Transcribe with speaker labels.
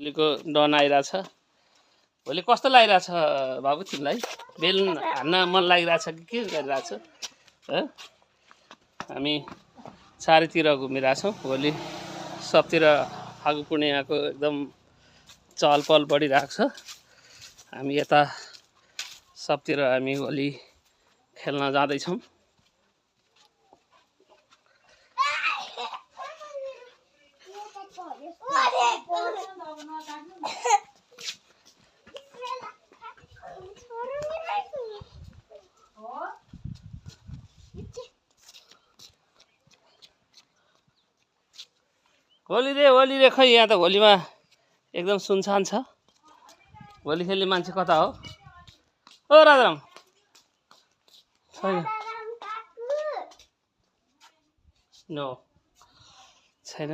Speaker 1: भोलिको डन आइरहेछ भोलि कस्तो लागिरहेछ बाबु तिमीलाई बेलुन हान्न मन लागिरहेछ कि के गरिरहेछ हामी चारैतिर घुमिरहेछौँ भोलि सबतिर फागु पूर्णिमाको एकदम चहल पहल बढिरहेको छ हामी यता सबतिर हामी भोलि खेल्न जाँदैछौँ होली रे खै यहाँ त होलीमा एकदम सुनसान छ होली खेल्ने मान्छे कता हो ओ राजाराम छैन नो छैन